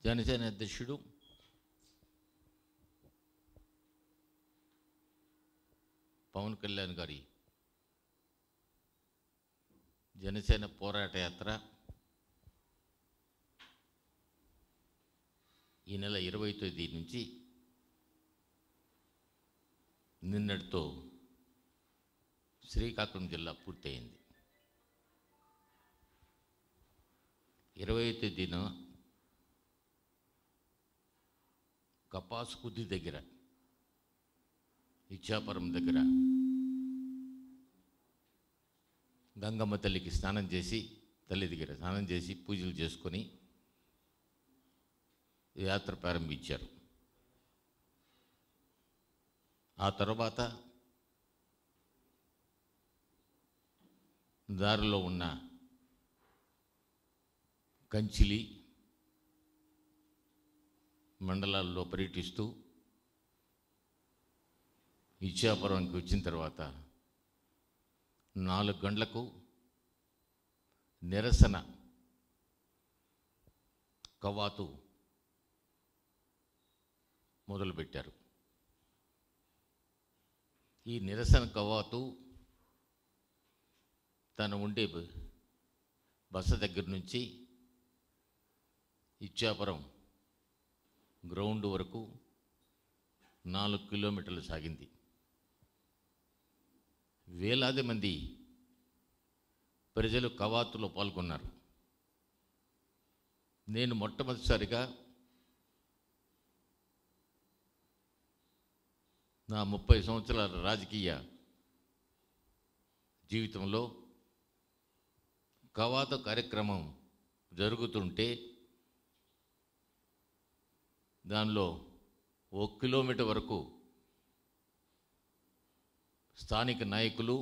జనసేన అధ్యక్షుడు పవన్ కళ్యాణ్ గారి జనసేన పోరాట యాత్ర ఈ నెల 20వ తేదీ నుంచి నిన్నటితో శ్రీకాకుళం జిల్లా పూర్తయింది. 20వ తేదీన కపాసుకుద్ది దగ్గర ఇచ్చాపురం దగ్గర గంగమ్మ తల్లికి స్నానం చేసి తల్లి దగ్గర స్నానం చేసి పూజలు చేసుకొని యాత్ర ప్రారంభించారు. ఆ తర్వాత దారిలో ఉన్న కంచిలి మండలాల్లో పర్యటిస్తూ ఇచ్చాపురంకి వచ్చిన తర్వాత 4 గంటలకు నిరసన కవాతు మొదలుపెట్టారు. ఈ నిరసన కవాతు తను ఉండే బస దగ్గర నుంచి ఇచ్చాపురం గ్రౌండ్ వరకు 4 కిలోమీటర్లు సాగింది. వేలాది మంది ప్రజలు కవాతులో పాల్గొన్నారు. నేను మొట్టమొదటిసారిగా నా 30 సంవత్సరాల రాజకీయ జీవితంలో కవాతు కార్యక్రమం జరుగుతుంటే దానిలో 1 కిలోమీటర్ వరకు స్థానిక నాయకులు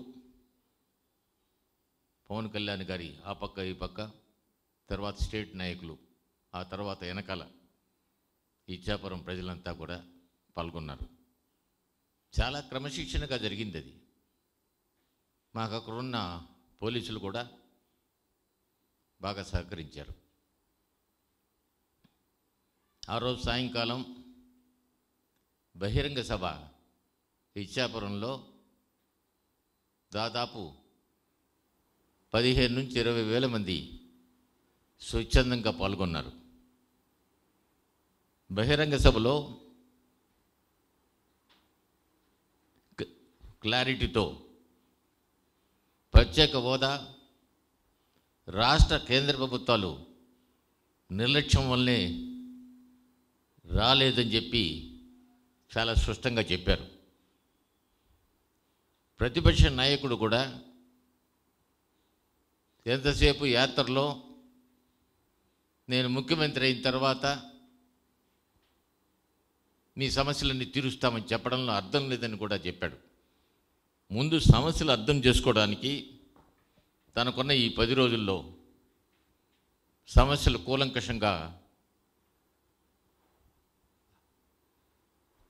పవన్ కళ్యాణ్ గారి ఆ పక్క ఈ పక్క, తర్వాత స్టేట్ నాయకులు, ఆ తర్వాత వెనకాల ఇచ్చాపురం ప్రజలంతా కూడా పాల్గొన్నారు. చాలా క్రమశిక్షణగా జరిగింది అది. మాకు అక్కడున్న పోలీసులు కూడా బాగా సహకరించారు. ఆ రోజు సాయంకాలం బహిరంగ సభ ఇచ్చాపురంలో దాదాపు 15 నుంచి 20 వేల మంది స్వచ్ఛందంగా పాల్గొన్నారు. బహిరంగ సభలో క్లారిటీతో ప్రత్యేక హోదా రాష్ట్ర కేంద్ర ప్రభుత్వాలు నిర్లక్ష్యం వల్లనే రాలేదని చెప్పి చాలా స్పష్టంగా చెప్పారు. ప్రతిపక్ష నాయకుడు కూడా ఎంతసేపు యాత్రలో నేను ముఖ్యమంత్రి అయిన తర్వాత మీ సమస్యలన్నీ తీరుస్తామని చెప్పడంలో అర్థం లేదని కూడా చెప్పాడు. ముందు సమస్యలు అర్థం చేసుకోవడానికి తనకున్న ఈ 10 రోజుల్లో సమస్యలు కూలంకషంగా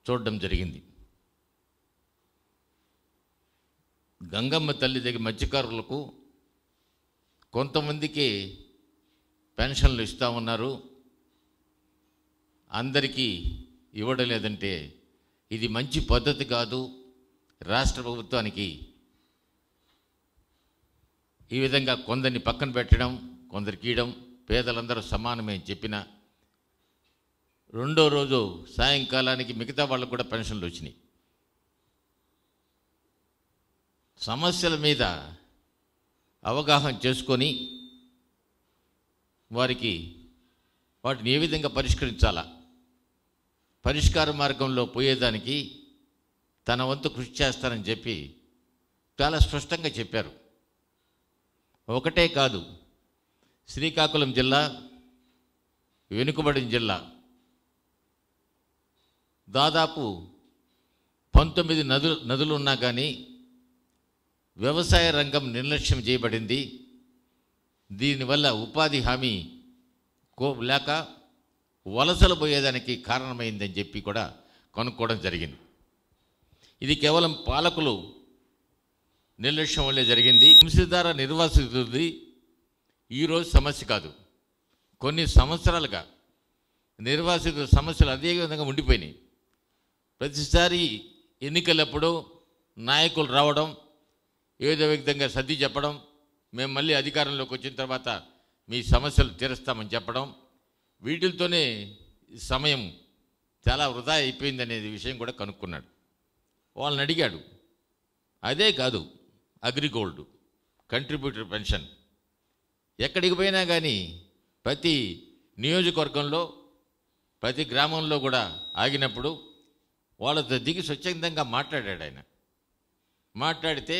చూడడం జరిగింది. గంగమ్మ తల్లి దగ్గర మత్స్యకారులకు కొంతమందికి పెన్షన్లు ఇస్తూ ఉన్నారు, అందరికీ ఇవ్వడం లేదంటే ఇది మంచి పద్ధతి కాదు. రాష్ట్ర ప్రభుత్వానికి ఈ విధంగా కొందరిని పక్కన పెట్టడం, కొందరికి ఇవ్వడం, పేదలందరూ సమానమే అని చెప్పిన రెండో రోజు సాయంకాలానికి మిగతా వాళ్ళకు కూడా పెన్షన్లు వచ్చినాయి. సమస్యల మీద అవగాహన చేసుకొని వాటిని ఏ విధంగా పరిష్కరించాలా, పరిష్కార మార్గంలో పోయేదానికి తన వంతు కృషి చేస్తానని చెప్పి చాలా స్పష్టంగా చెప్పారు. ఒకటే కాదు, శ్రీకాకుళం జిల్లా వెనుకబడిన జిల్లా. దాదాపు 19 నదులు ఉన్నా కానీ వ్యవసాయ రంగం నిర్లక్ష్యం చేయబడింది. దీనివల్ల ఉపాధి హామీ లేక వలసలు పోయేదానికి కారణమైందని చెప్పి కూడా కనుక్కోవడం జరిగింది. ఇది కేవలం పాలకులు నిర్లక్ష్యం వల్లే జరిగింది. వంశధార నిర్వాసితులది ఈరోజు సమస్య కాదు, కొన్ని సంవత్సరాలుగా నిర్వాసితుల సమస్యలు అదే విధంగా ఉండిపోయినాయి. ప్రతిసారి ఎన్నికలప్పుడు నాయకులు రావడం, ఏదో విధంగా సర్ది చెప్పడం, మేము మళ్ళీ అధికారంలోకి వచ్చిన తర్వాత మీ సమస్యలు తీరుస్తామని చెప్పడం, వీటితోనే సమయం చాలా వృధా అయిపోయిందనే విషయం కూడా కనుక్కున్నాడు. వాళ్ళని అడిగాడు. అదే కాదు, అగ్రిగోల్డ్, కంట్రిబ్యూటర్ పెన్షన్ ఎక్కడికి పోయినా కానీ ప్రతి నియోజకవర్గంలో ప్రతి గ్రామంలో కూడా ఆగినప్పుడు వాళ్ళతో దిగి స్వచ్ఛందంగా మాట్లాడాడు ఆయన. మాట్లాడితే,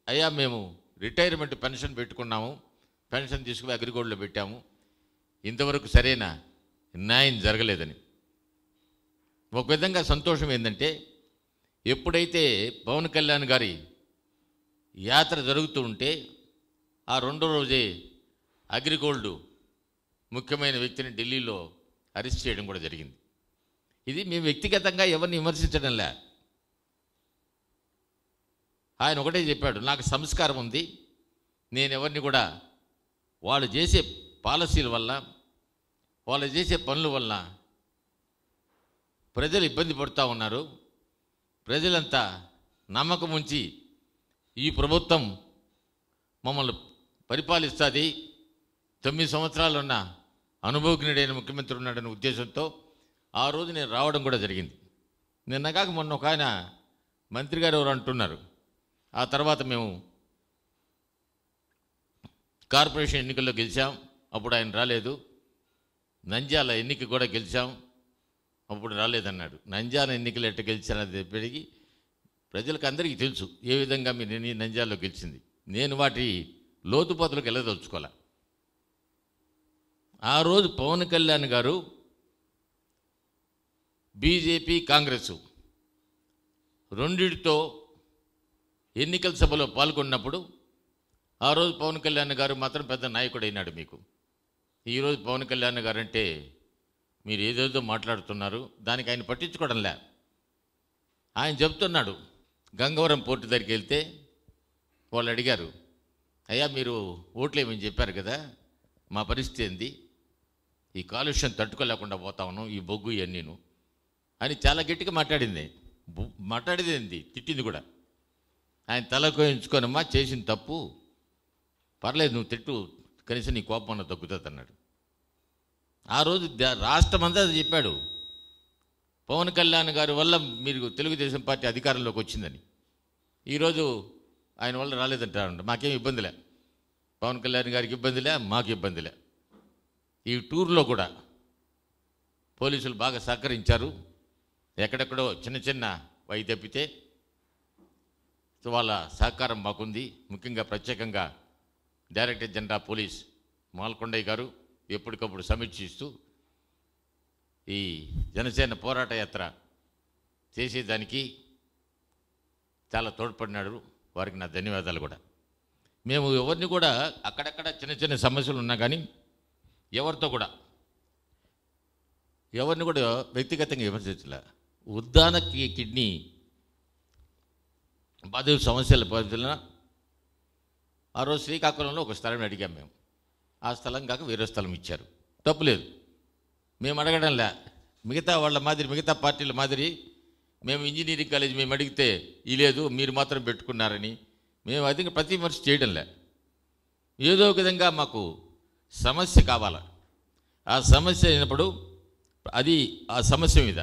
అయ్యా మేము రిటైర్మెంట్ పెన్షన్ పెట్టుకున్నాము, పెన్షన్ తీసుకుని అగ్రిగోల్డ్లో పెట్టాము, ఇంతవరకు సరైన న్యాయం జరగలేదని. ఒక విధంగా సంతోషం ఏంటంటే, ఎప్పుడైతే పవన్ కళ్యాణ్ గారి యాత్ర జరుగుతూ ఉంటే ఆ రెండో రోజే అగ్రిగోల్డ్ ముఖ్యమైన వ్యక్తిని ఢిల్లీలో అరెస్ట్ చేయడం కూడా జరిగింది. ఇది మేము వ్యక్తిగతంగా ఎవరిని విమర్శించడంలే. ఆయన ఒకటే చెప్పాడు, నాకు సంస్కారం ఉంది, నేను ఎవరిని కూడా వాళ్ళు చేసే పాలసీల వల్ల, వాళ్ళు చేసే పనుల వల్ల ప్రజలు ఇబ్బంది పడుతూ ఉన్నారు. ప్రజలంతా నమ్మకం ఉంచి ఈ ప్రభుత్వం మమ్మల్ని పరిపాలిస్తుంది, 9 సంవత్సరాలు ఉన్న అనుభవజ్ఞుడైన ముఖ్యమంత్రి ఉన్నాడనే ఉద్దేశంతో ఆ రోజు నేను రావడం కూడా జరిగింది. నిన్న కాక మొన్న ఒక ఆయన మంత్రి గారు ఎవరు అంటున్నారు, ఆ తర్వాత మేము కార్పొరేషన్ ఎన్నికల్లో గెలిచాం, అప్పుడు ఆయన రాలేదు. నంద్యాల ఎన్నిక కూడా గెలిచాం, అప్పుడు రాలేదన్నాడు. నంద్యాల ఎన్నికలు ఎట్ట గెలిచానది పెరిగి ప్రజలకు అందరికీ తెలుసు ఏ విధంగా మీరు నంద్యాలలో గెలిచింది. నేను వాటి లోతుపాతులకు వెళ్ళదలుచుకోలే. ఆ రోజు పవన్ కళ్యాణ్ గారు బీజేపీ కాంగ్రెస్ రెండిటితో ఎన్నికల సభలో పాల్గొన్నప్పుడు ఆ రోజు పవన్ కళ్యాణ్ గారు మాత్రం పెద్ద నాయకుడు అయినాడు మీకు. ఈరోజు పవన్ కళ్యాణ్ గారు అంటే మీరు ఏదేదో మాట్లాడుతున్నారు, దానికి ఆయన పట్టించుకోవడంలే. ఆయన చెప్తున్నాడు, గంగవరం పోర్టు దగ్గరికి వెళ్తే వాళ్ళు అడిగారు, అయ్యా మీరు ఓట్లేమని చెప్పారు కదా, మా పరిస్థితి ఏంది, ఈ కాలుష్యం తట్టుకోలేకుండా పోతా ఉన్నాం, ఈ బొగ్గు ఇవన్నీను అని చాలా గట్టిగా మాట్లాడేది ఏంది, తిట్టింది కూడా. ఆయన తల కోయించుకోనమ్మా, చేసిన తప్పు పర్లేదు, నువ్వు తిట్టు, కనీసం నీ కోపం అన్న తగ్గుతుంది అన్నాడు. ఆ రోజు రాష్ట్రమంతా చెప్పాడు, పవన్ కళ్యాణ్ గారి వల్ల మీరు తెలుగుదేశం పార్టీ అధికారంలోకి వచ్చిందని. ఈరోజు ఆయన వల్ల రాలేదంటారు. మాకేం ఇబ్బందిలే, పవన్ కళ్యాణ్ గారికి ఇబ్బందిలే, మాకు ఇబ్బందిలే. ఈ టూర్లో కూడా పోలీసులు బాగా సహకరించారు. ఎక్కడెక్కడో చిన్న చిన్న వై తప్పితే వాళ్ళ సహకారం మాకుంది. ముఖ్యంగా ప్రత్యేకంగా డైరెక్టర్ జనరల్ పోలీస్ మాల్కొండయ్య గారు ఎప్పటికప్పుడు సమీక్షిస్తూ ఈ జనసేన పోరాట యాత్ర చేసేదానికి చాలా తోడ్పడినాడు. వారికి నా ధన్యవాదాలు కూడా. మేము ఎవరిని కూడా అక్కడక్కడ చిన్న చిన్న సమస్యలు ఉన్నా కానీ ఎవరితో కూడా ఎవరిని కూడా వ్యక్తిగతంగా విమర్శించలే. ఉద్దాన కిడ్నీ బాధితుల సమస్యల పరిధిలో ఆ రోజు శ్రీకాకుళంలో ఒక స్థలం అడిగాం మేము. ఆ స్థలం కాక వేరే స్థలం ఇచ్చారు, తప్పులేదు. మేము అడగడంలే. మిగతా వాళ్ళ మాదిరి, మిగతా పార్టీల మాదిరి మేము ఇంజనీరింగ్ కాలేజ్ మేము అడిగితే ఈ లేదు, మీరు మాత్రం పెట్టుకున్నారని మేము అది ప్రతి విమర్శ చేయడంలే. ఏదో ఒక విధంగా మాకు సమస్య కావాలా. ఆ సమస్య అయినప్పుడు అది ఆ సమస్య మీద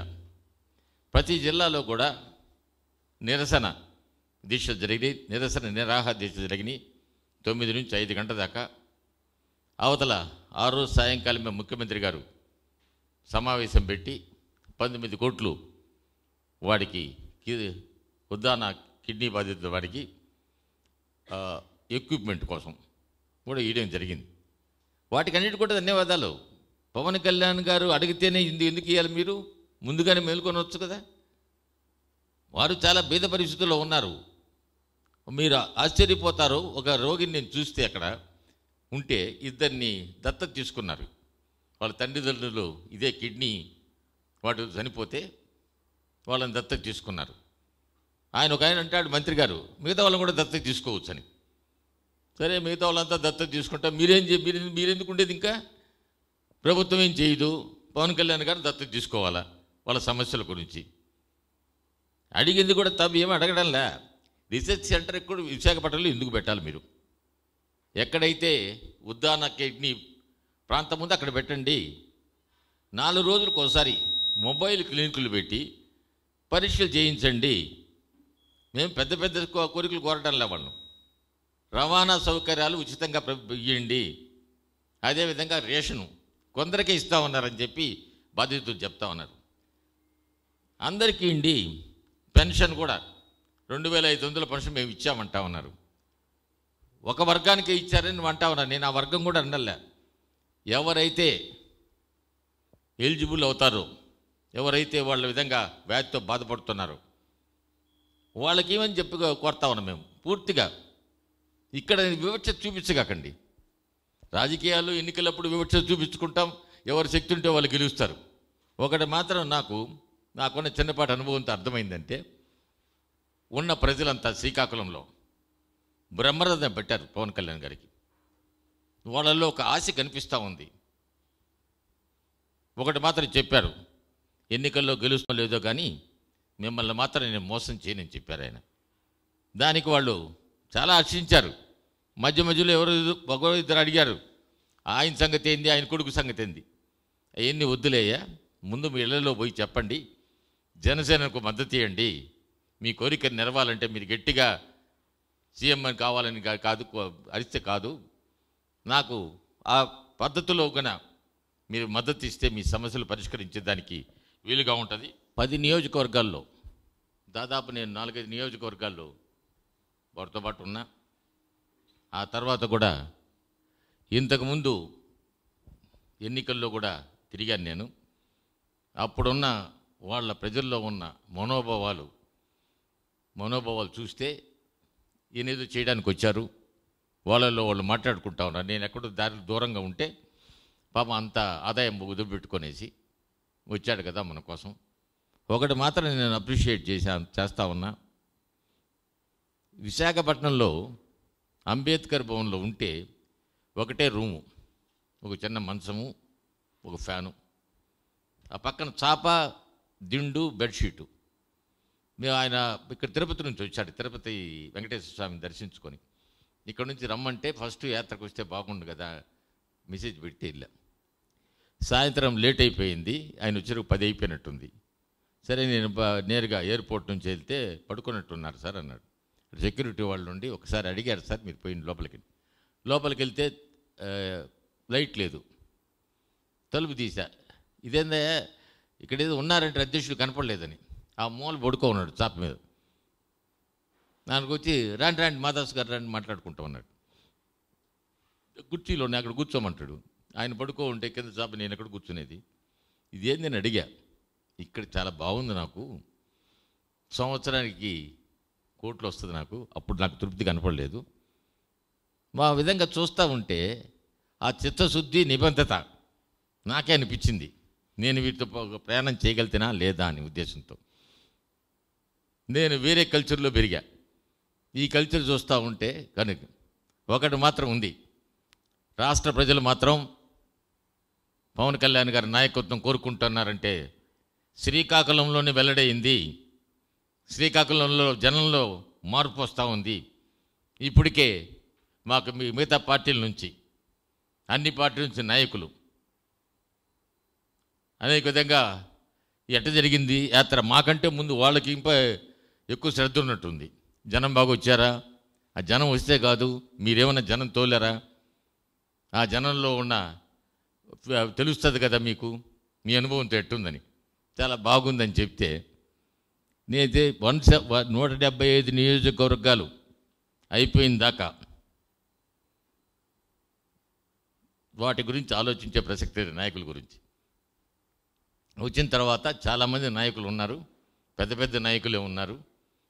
ప్రతి జిల్లాలో కూడా నిరసన దీక్షలు జరిగినాయి, నిరసన నిరాహార దీక్షలు జరిగినాయి. 9 నుంచి 5 గంటల దాకా. అవతల ఆ రోజు సాయంకాలం మేము ముఖ్యమంత్రి గారు సమావేశం పెట్టి 19 కోట్లు వాడికి ఉద్దాన కిడ్నీ బాధితుల వాడికి ఎక్విప్మెంట్ కోసం కూడా ఇవ్వడం జరిగింది. వాటికన్నిటి కూడా ధన్యవాదాలు. పవన్ కళ్యాణ్ గారు అడిగితేనే ఎందుకు ఇవ్వాలి, మీరు ముందుగానే మేల్కొనవచ్చు కదా. వారు చాలా బీద పరిస్థితుల్లో ఉన్నారు. మీరు ఆశ్చర్యపోతారు. ఒక రోగిని నేను చూస్తే అక్కడ ఉంటే ఇద్దరిని దత్తత తీసుకున్నారు. వాళ్ళ తండ్రిదండ్రులు ఇదే కిడ్నీ వాడు చనిపోతే వాళ్ళని దత్తత తీసుకున్నారు. ఒక ఆయన అంటాడు, మంత్రి గారు మిగతా వాళ్ళని కూడా దత్తత తీసుకోవచ్చని. సరే, మిగతా వాళ్ళంతా దత్తత తీసుకుంటా, మీరెందుకు ఉండేది, ఇంకా ప్రభుత్వం ఏం చేయదు, పవన్ కళ్యాణ్ గారు దత్తత తీసుకోవాలా వాళ్ళ సమస్యల గురించి. అడిగింది కూడా తప్పు, ఏమి అడగడంలే. రీసెర్చ్ సెంటర్ ఎక్కడ విశాఖపట్నంలో ఎందుకు పెట్టాలి మీరు? ఎక్కడైతే ఉద్దాన కిడ్నీ ప్రాంతం ఉందో అక్కడ పెట్టండి. 4 రోజులకు ఒకసారి మొబైల్ క్లినిక్లు పెట్టి పరీక్షలు చేయించండి. మేము పెద్ద పెద్ద కోరికలు కోరటంలే. వాళ్ళు రవాణా సౌకర్యాలు ఉచితంగా ఇవ్వండి. అదేవిధంగా రేషను కొందరికే ఇస్తా ఉన్నారని చెప్పి బాధితులు చెప్తా ఉన్నారు. అందరికీ ఇండి పెన్షన్ కూడా 2500 పెన్షన్ మేము ఇచ్చామంటా ఉన్నారు. ఒక వర్గానికే ఇచ్చారని అంటా ఉన్నారు. నేను ఆ వర్గం కూడా అనలే. ఎవరైతే ఎలిజిబుల్ అవుతారో, ఎవరైతే వాళ్ళ విధంగా వ్యాధితో బాధపడుతున్నారో వాళ్ళకి ఏమని చెప్పి కోరుతా ఉన్నాం మేము. పూర్తిగా ఇక్కడ వివక్ష చూపించకండి. రాజకీయాలు ఎన్నికలప్పుడు వివక్ష చూపించుకుంటాం. ఎవరి శక్తి ఉంటే వాళ్ళు గెలుస్తారు. ఒకటి మాత్రం నాకున్న చిన్నపాటి అనుభవంతో అర్థమైందంటే, ఉన్న ప్రజలంతా శ్రీకాకుళంలో బ్రహ్మరథం పెట్టారు పవన్ కళ్యాణ్ గారికి. వాళ్ళల్లో ఒక ఆశ కనిపిస్తూ ఉంది. ఒకటి మాత్రం చెప్పారు, ఎన్నికల్లో గెలుస్తాం లేదో కానీ మిమ్మల్ని మాత్రం నేను మోసం చేయనని చెప్పారు ఆయన. దానికి వాళ్ళు చాలా హర్షించారు. మధ్య మధ్యలో ఎవరు ఇద్దరు అడిగారు, ఆయన సంగతి ఏంది, ఆయన కొడుకు సంగతి ఏంది. అవన్నీ వద్దులేయ్యా, ముందు మీ ఇళ్లలో పోయి చెప్పండి, జనసేనకు మద్దతు ఇవ్వండి. మీ కోరిక నెరవాలంటే మీరు గట్టిగా సీఎం అని కావాలని కాదు, అరిస్తే కాదు. నాకు ఆ పద్ధతిలో కన్నా మీరు మద్దతు ఇస్తే మీ సమస్యలు పరిష్కరించేదానికి వీలుగా ఉంటుంది. 10 నియోజకవర్గాల్లో దాదాపు నేను 4-5 నియోజకవర్గాల్లో వారితో పాటు ఉన్నా. ఆ తర్వాత కూడా ఇంతకుముందు ఎన్నికల్లో కూడా తిరిగాను నేను. అప్పుడున్న వాళ్ళ ప్రజల్లో ఉన్న మనోభావాలు చూస్తే ఈయనేదో చేయడానికి వచ్చారు, వాళ్ళల్లో వాళ్ళు మాట్లాడుకుంటా ఉన్నారు. నేను ఎక్కడో దారి దూరంగా ఉంటే పాపం అంత ఆదాయం వదిలిపెట్టుకొనేసి వచ్చాడు కదా మన కోసం. ఒకటి మాత్రం నేను అప్రిషియేట్ చేస్తా ఉన్నా. విశాఖపట్నంలో అంబేద్కర్ భవన్లో ఉంటే ఒకటే రూము, ఒక చిన్న మంచము, ఒక ఫ్యాను, ఆ పక్కన చాప, దిండు, బెడ్షీటు. మేము ఆయన ఇక్కడ తిరుపతి నుంచి వచ్చాడు, తిరుపతి వెంకటేశ్వర స్వామిని దర్శించుకొని. ఇక్కడ నుంచి రమ్మంటే ఫస్ట్ యాత్రకు వస్తే బాగుండు కదా మెసేజ్ పెట్టి వెళ్ళా. సాయంత్రం లేట్ అయిపోయింది, ఆయన వచ్చేరకు 10 అయిపోయినట్టుంది. సరే నేను నేరుగా ఎయిర్పోర్ట్ నుంచి వెళ్తే పడుకున్నట్టున్నారు సార్ అన్నాడు. సెక్యూరిటీ వాళ్ళు ఉండి ఒకసారి అడిగారు, సార్ మీరు పోయిన లోపలికి వెళ్తే లైట్ లేదు. తలుపు తీసా, ఇదేందా ఇక్కడ ఏదో ఉన్నారంటే అధ్యక్షుడు కనపడలేదని. ఆ మూల పడుకో ఉన్నాడు చాప మీద. నాకు వచ్చి రాండి మాధవ్స్ గారు రండి మాట్లాడుకుంటూ ఉన్నాడు. కుర్చీలో అక్కడ కూర్చోమంటాడు. ఆయన పడుకో ఉంటే కింద చాప నేను ఎక్కడ కూర్చునేది. ఇదేంది నేను అడిగా. ఇక్కడ చాలా బాగుంది, నాకు సంవత్సరానికి కోట్లు వస్తుంది, అప్పుడు నాకు తృప్తి కనపడలేదు. మా విధంగా చూస్తూ ఉంటే ఆ చిత్తశుద్ధి, నిబద్ధత నాకే అనిపించింది. నేను వీటితో ప్రయాణం చేయగలుగుతానా లేదా అని ఉద్దేశంతో నేను వేరే కల్చర్లో పెరిగా. ఈ కల్చర్ చూస్తూ ఉంటే కనుక ఒకటి మాత్రం ఉంది, రాష్ట్ర ప్రజలు మాత్రం పవన్ కళ్యాణ్ గారి నాయకత్వం కోరుకుంటున్నారంటే శ్రీకాకుళంలోనే వెల్లడైంది. శ్రీకాకుళంలో జనంలో మార్పు వస్తూ ఉంది. ఇప్పటికే మాకు మిగతా పార్టీల నుంచి, అన్ని పార్టీల నుంచి నాయకులు అనేక విధంగా ఎట్ట జరిగింది యాత్ర, మాకంటే ముందు వాళ్ళకి ఇంకా ఎక్కువ శ్రద్ధ ఉన్నట్టుంది. జనం బాగా వచ్చారా, ఆ జనం వస్తే కాదు మీరేమన్నా జనం తోలారా, ఆ జనంలో ఉన్న తెలుస్తుంది కదా మీకు, మీ అనుభవంతో ఎట్టుందని. చాలా బాగుందని చెప్తే నేనైతే 175 నియోజకవర్గాలు అయిపోయిన దాకా వాటి గురించి ఆలోచించే ప్రసక్తి లేదు. నాయకుల గురించి వచ్చిన తర్వాత చాలామంది నాయకులు ఉన్నారు, పెద్ద పెద్ద నాయకులే ఉన్నారు.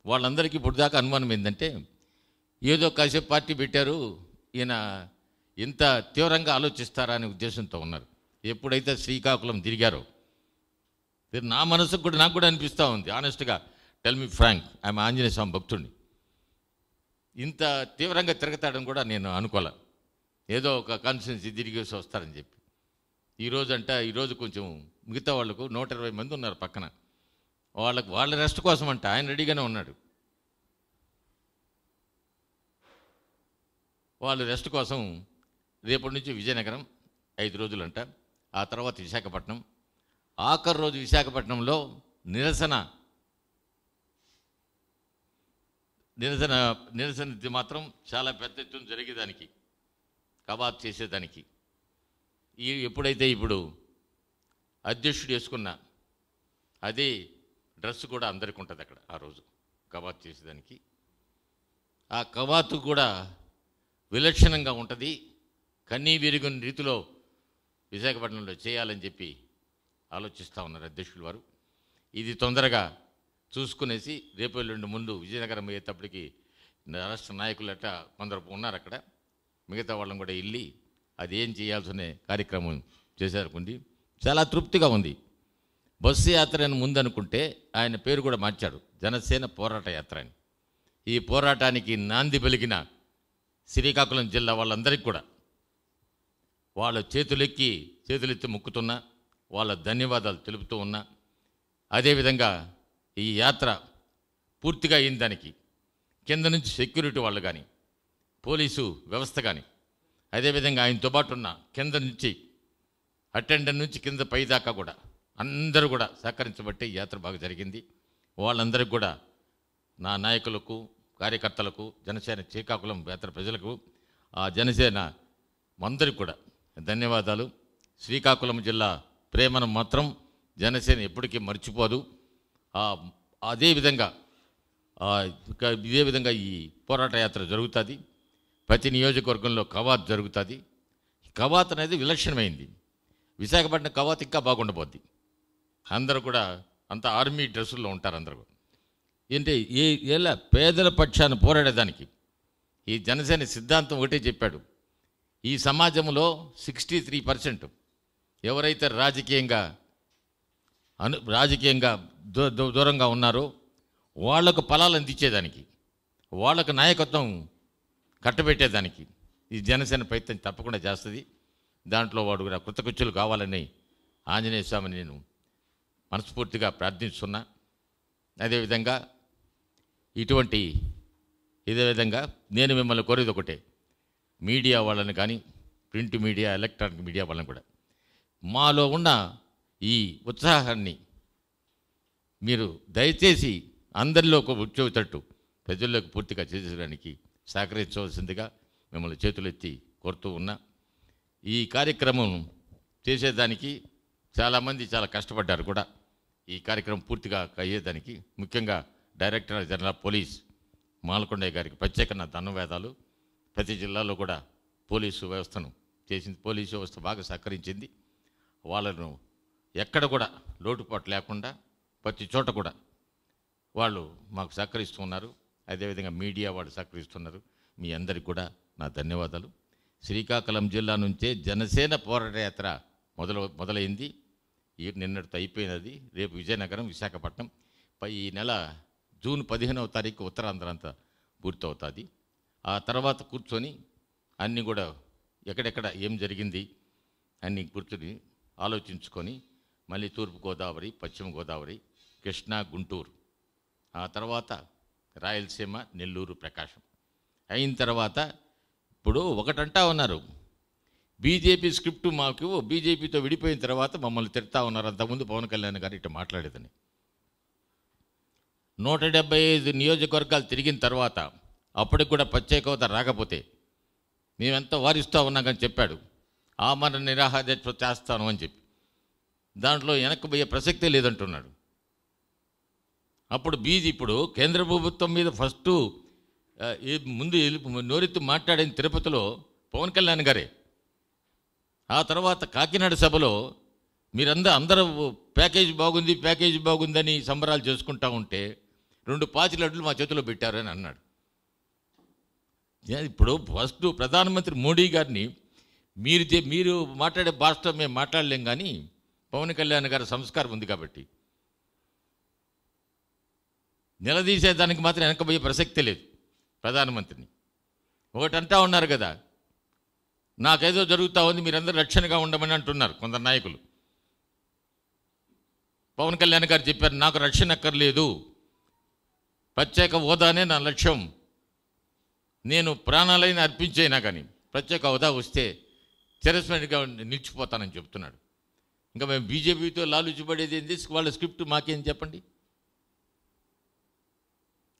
వాళ్ళందరికీ ఇప్పుడు దాకా అనుమానం ఏంటంటే ఏదో కాసేపు పార్టీ పెట్టారు, ఈయన ఇంత తీవ్రంగా ఆలోచిస్తారా అనే ఉద్దేశంతో ఉన్నారు. ఎప్పుడైతే శ్రీకాకుళం తిరిగారో నా మనసుకు కూడా, నాకు కూడా అనిపిస్తూ ఉంది, ఆనెస్ట్గా టెల్ మీ ఫ్రాంక్, ఆమె ఆంజనేయ స్వామి భక్తుడిని. ఇంత తీవ్రంగా తిరుగుతాడని కూడా నేను అనుకోలే. ఏదో ఒక కాన్స్టిట్యున్సీ తిరిగేసి వస్తారని చెప్పి ఈరోజు కొంచెం మిగతా వాళ్ళకు 120 మంది ఉన్నారు పక్కన, వాళ్ళ రెస్ట్ కోసం అంట ఆయన రెడీగానే ఉన్నాడు. వాళ్ళు రెస్ట్ కోసం రేపటి నుంచి విజయనగరం 5 రోజులంట, ఆ తర్వాత విశాఖపట్నం, ఆఖరి రోజు విశాఖపట్నంలో నిరసన మాత్రం చాలా పెద్ద ఎత్తున జరిగేదానికి, కవాతు చేసేదానికి. ఎప్పుడైతే ఇప్పుడు అధ్యక్షుడు వేసుకున్న అదే డ్రెస్ కూడా అందరికీ ఉంటుంది అక్కడ ఆ రోజు కవాతు చేసేదానికి. ఆ కవాతు కూడా విలక్షణంగా ఉంటుంది, కన్నీ విరిగిన రీతిలో విశాఖపట్నంలో చేయాలని చెప్పి ఆలోచిస్తూ ఉన్నారు అధ్యక్షులు వారు. ఇది తొందరగా చూసుకునేసి రేపు ఎల్లుండి ముందు విజయనగరం అయ్యేటప్పటికి రాష్ట్ర నాయకులట కొందరు ఉన్నారు అక్కడ, మిగతా వాళ్ళని కూడా వెళ్ళి అది ఏం చేయాల్సిన కార్యక్రమం చేశారుకుంది. చాలా తృప్తిగా ఉంది. బస్సు యాత్ర అని ముందనుకుంటే ఆయన పేరు కూడా మార్చాడు, జనసేన పోరాట యాత్ర అని. ఈ పోరాటానికి నాంది పలికిన శ్రీకాకుళం జిల్లా వాళ్ళందరికీ కూడా వాళ్ళ చేతులెత్తి మొక్కుతున్నా, వాళ్ళ ధన్యవాదాలు తెలుపుతూ ఉన్నా. అదేవిధంగా ఈ యాత్ర పూర్తిగా అయిన దానికి కింద నుంచి సెక్యూరిటీ వాళ్ళు కానీ, పోలీసు వ్యవస్థ కానీ, అదేవిధంగా ఆయనతో పాటు ఉన్న కింద నుంచి అటెండర్ నుంచి కింద పైదాకా కూడా అందరూ కూడా సహకరించబట్టే ఈ యాత్ర బాగా జరిగింది. వాళ్ళందరికీ కూడా నా నాయకులకు, కార్యకర్తలకు, జనసేన శ్రీకాకుళం యాత్ర ప్రజలకు, ఆ జనసేన అందరికీ కూడా ధన్యవాదాలు. శ్రీకాకుళం జిల్లా ప్రేమను మాత్రం జనసేన ఎప్పటికీ మర్చిపోదు. ఇదే విధంగా ఈ పోరాట యాత్ర జరుగుతుంది. ప్రతి నియోజకవర్గంలో కవాతు జరుగుతుంది. కవాతు అనేది విలక్షణమైంది. విశాఖపట్నం కవాతు ఇంకా బాగుండబోద్ది. అందరూ కూడా అంత ఆర్మీ డ్రెస్సుల్లో ఉంటారు. అందరూ ఏంటి ఎలా పేదల పక్షాన పోరాడేదానికి ఈ జనసేన సిద్ధాంతం ఒకటే చెప్పాడు. ఈ సమాజంలో 63% ఎవరైతే రాజకీయంగా దూరంగా ఉన్నారో వాళ్లకు ఫలాలు అందించేదానికి, వాళ్లకు నాయకత్వం కట్టబెట్టేదానికి ఈ జనసేన ప్రయత్నం తప్పకుండా చేస్తుంది. దాంట్లో వాడు కూడా కృతకృత్యులు కావాలని ఆంజనేయ స్వామిని నేను మనస్ఫూర్తిగా ప్రార్థిస్తున్నా. అదేవిధంగా ఇదే విధంగా నేను మిమ్మల్ని కోరేది ఒకటే, మీడియా వాళ్ళని కానీ, ప్రింట్ మీడియా, ఎలక్ట్రానిక్ మీడియా వాళ్ళని కూడా మాలో ఉన్న ఈ ఉత్సాహాన్ని మీరు దయచేసి అందరిలోకి వచ్చేటట్టు ప్రజల్లోకి పూర్తిగా చేసేయడానికి సహకరించవలసిందిగా మిమ్మల్ని చేతులెత్తి కోరుతూ ఉన్నా. ఈ కార్యక్రమం చేసేదానికి చాలామంది చాలా కష్టపడ్డారు కూడా. ఈ కార్యక్రమం పూర్తిగా అయ్యేదానికి ముఖ్యంగా డైరెక్టర్ జనరల్ పోలీస్ మాలకొండయ్య గారికి ప్రత్యేక నా ధన్యవాదాలు. ప్రతి జిల్లాలో కూడా పోలీసు వ్యవస్థను చేసింది, పోలీసు వ్యవస్థ బాగా సహకరించింది. వాళ్ళను ఎక్కడ కూడా లోటుపాటు లేకుండా ప్రతి చోట కూడా వాళ్ళు మాకు సహకరిస్తూ ఉన్నారు. అదేవిధంగా మీడియా వాళ్ళు సహకరిస్తున్నారు. మీ అందరికీ కూడా నా ధన్యవాదాలు. శ్రీకాకుళం జిల్లా నుంచే జనసేన పోరాట యాత్ర మొదలైంది. నిన్నటితో అయిపోయినది. రేపు విజయనగరం, విశాఖపట్నం, ఈ నెల జూన్ 15వ తారీఖు ఉత్తరాంధ్ర అంతా పూర్తవుతుంది. ఆ తర్వాత కూర్చొని అన్నీ కూడా ఎక్కడెక్కడ ఏం జరిగింది అన్నీ కూర్చొని ఆలోచించుకొని మళ్ళీ తూర్పుగోదావరి, పశ్చిమ గోదావరి, కృష్ణా, గుంటూరు, ఆ తర్వాత రాయలసీమ, నెల్లూరు, ప్రకాశం అయిన తర్వాత ఇప్పుడు ఒకటంటా ఉన్నారు, బీజేపీ స్క్రిప్ట్ మాకు బీజేపీతో విడిపోయిన తర్వాత మమ్మల్ని తిడతా ఉన్నారు. అంతకుముందు పవన్ కళ్యాణ్ గారు ఇట్లా మాట్లాడేదని. 175 నియోజకవర్గాలు తిరిగిన తర్వాత అప్పటికి కూడా ప్రత్యేక హోదా రాకపోతే మేమెంత వారిస్తూ ఉన్నాం కానీ చెప్పాడు, ఆమరణ నిరాహార చేస్తాను అని చెప్పి. దాంట్లో వెనక్కి పోయే ప్రసక్తే లేదంటున్నాడు. అప్పుడు ఇప్పుడు కేంద్ర ప్రభుత్వం మీద ఫస్ట్ ముందు నోరెత్తి మాట్లాడిన తిరుపతిలో పవన్ కళ్యాణ్ గారే. ఆ తర్వాత కాకినాడ సభలో అందరూ ప్యాకేజీ బాగుందని సంబరాలు చేసుకుంటా ఉంటే 2 పాచి లడ్లు మా చేతిలో పెట్టారని అన్నాడు. ఇప్పుడు ఫస్ట్ ప్రధానమంత్రి మోడీ గారిని మీరు మాట్లాడే భాషతో మేము మాట్లాడలేం, కానీ పవన్ కళ్యాణ్ గారి సంస్కారం ఉంది కాబట్టి నిలదీసేదానికి మాత్రం వెనకపోయే ప్రసక్తే లేదు. ప్రధానమంత్రిని ఒకటంటా ఉన్నారు కదా, నాకేదో జరుగుతూ ఉంది, మీరందరూ రక్షణగా ఉండమని అంటున్నారు కొందరు నాయకులు. పవన్ కళ్యాణ్ గారు చెప్పారు, నాకు రక్షణ అక్కర్లేదు, ప్రత్యేక హోదానే నా లక్ష్యం, నేను ప్రాణాలైన అర్పించైనా కానీ ప్రత్యేక హోదా వస్తే చిరస్మరణిగా నిలిచిపోతానని చెప్తున్నాడు. ఇంకా మేము బీజేపీతో లాలుచిపడేది ఏంది, వాళ్ళ స్క్రిప్ట్ మాకేం చెప్పండి.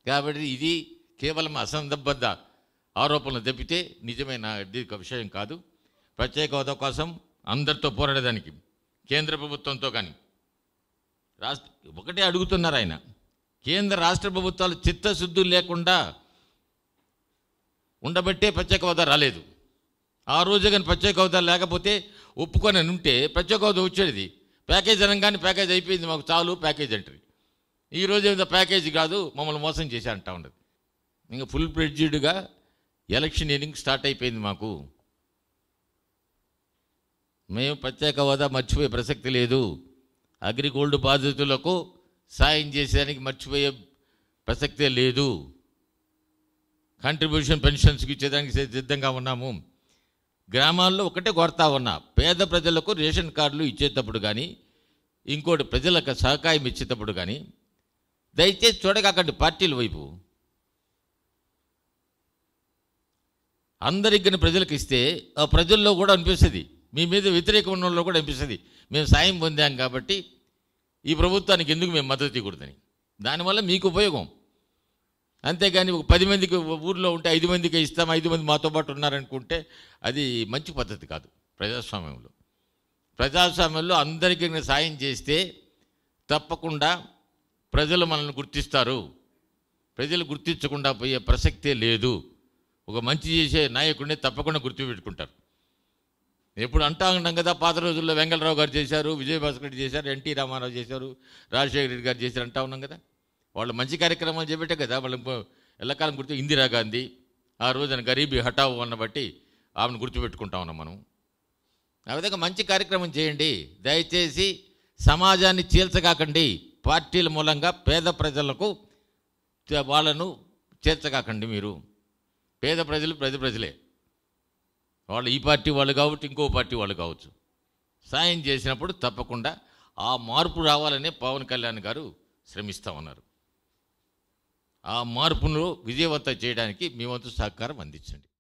కాబట్టి ఇది కేవలం అసందర్భ ఆరోపణలు తప్పితే నిజమైన విషయం కాదు. ప్రత్యేక హోదా కోసం అందరితో పోరాడేదానికి కేంద్ర ప్రభుత్వంతో కానీ ఒకటే అడుగుతున్నారు ఆయన, కేంద్ర రాష్ట్ర ప్రభుత్వాలు చిత్తశుద్ధి లేకుండా ఉండబట్టే ప్రత్యేక హోదా రాలేదు. ఆ రోజు కానీ ప్రత్యేక హోదా లేకపోతే ఒప్పుకొని ఉంటే ప్రత్యేక హోదా వచ్చేది. ప్యాకేజ్ అనగానే ప్యాకేజ్ అయిపోయింది, మాకు చాలు ప్యాకేజ్ అంటారు. ఈరోజు ఏదో ప్యాకేజ్ కాదు, మమ్మల్ని మోసం చేసి అంటా ఉండదు. ఇంకా ఫుల్ ఫ్లెడ్జ్డ్గా ఎలక్షన్ ఇన్నింగ్ స్టార్ట్ అయిపోయింది మాకు. మేము ప్రత్యేక హోదా మర్చిపోయే ప్రసక్తి లేదు. అగ్రిగోల్డ్ బాధితులకు సాయం చేసేదానికి మర్చిపోయే ప్రసక్తే లేదు. కంట్రిబ్యూషన్ పెన్షన్స్కి ఇచ్చేదానికి సిద్ధంగా ఉన్నాము. గ్రామాల్లో ఒకటే కోరుతా ఉన్నా, పేద ప్రజలకు రేషన్ కార్డులు ఇచ్చేటప్పుడు కానీ ఇంకోటి ప్రజలకు సహకారం ఇచ్చేటప్పుడు కానీ దయచేసి చూడకాకండి పార్టీల వైపు. అందరికి ప్రజలకు ఇస్తే ఆ ప్రజల్లో కూడా అనిపిస్తుంది, మీ మీద వ్యతిరేకం ఉన్న వాళ్ళు కూడా అనిపిస్తుంది, మేము సాయం పొందాం కాబట్టి ఈ ప్రభుత్వానికి ఎందుకు మేము మద్దతు ఇవ్వకూడదని. దానివల్ల మీకు ఉపయోగం. అంతేగాని ఒక 10 మందికి ఊర్లో ఉంటే 5 మందికి ఇస్తాం, 5 మంది మాతో పాటు ఉన్నారనుకుంటే అది మంచి పద్ధతి కాదు. ప్రజాస్వామ్యంలో అందరికీ సాయం చేస్తే తప్పకుండా ప్రజలు మనల్ని గుర్తిస్తారు. ప్రజలు గుర్తించకుండా పోయే ప్రసక్తే లేదు. ఒక మంచి చేసే నాయకుడిని తప్పకుండా గుర్తుపెట్టుకుంటారు. ఎప్పుడు అంటా ఉన్నాం కదా, పాత రోజుల్లో వెంగళరావు గారు చేశారు, విజయభాస్కర్ రెడ్డి చేశారు, ఎన్టీ రామారావు చేశారు, రాజశేఖర రెడ్డి గారు చేశారు అంటా ఉన్నాం కదా. వాళ్ళు మంచి కార్యక్రమాలు చేపట్టే కదా వాళ్ళకి ఎల్లకాలం గుర్తు. ఇందిరాగాంధీ ఆ రోజున గరీబీ హఠావు అన్న బట్టి ఆమెను గుర్తుపెట్టుకుంటా ఉన్నాం మనం. ఆ విధంగా మంచి కార్యక్రమం చేయండి. దయచేసి సమాజాన్ని చీల్చకాకండి. పార్టీల మూలంగా పేద ప్రజలకు వాళ్ళను చేర్చకాకండి. మీరు పేద ప్రజలు ప్రజలే, వాళ్ళు ఈ పార్టీ వాళ్ళు కావచ్చు, ఇంకో పార్టీ వాళ్ళు కావచ్చు. సాయం చేసినప్పుడు తప్పకుండా ఆ మార్పు రావాలనే పవన్ కళ్యాణ్ గారు శ్రమిస్తూ ఉన్నారు. ఆ మార్పును విజయవంతం చేయడానికి మీ వంతు సహకారం అందించండి.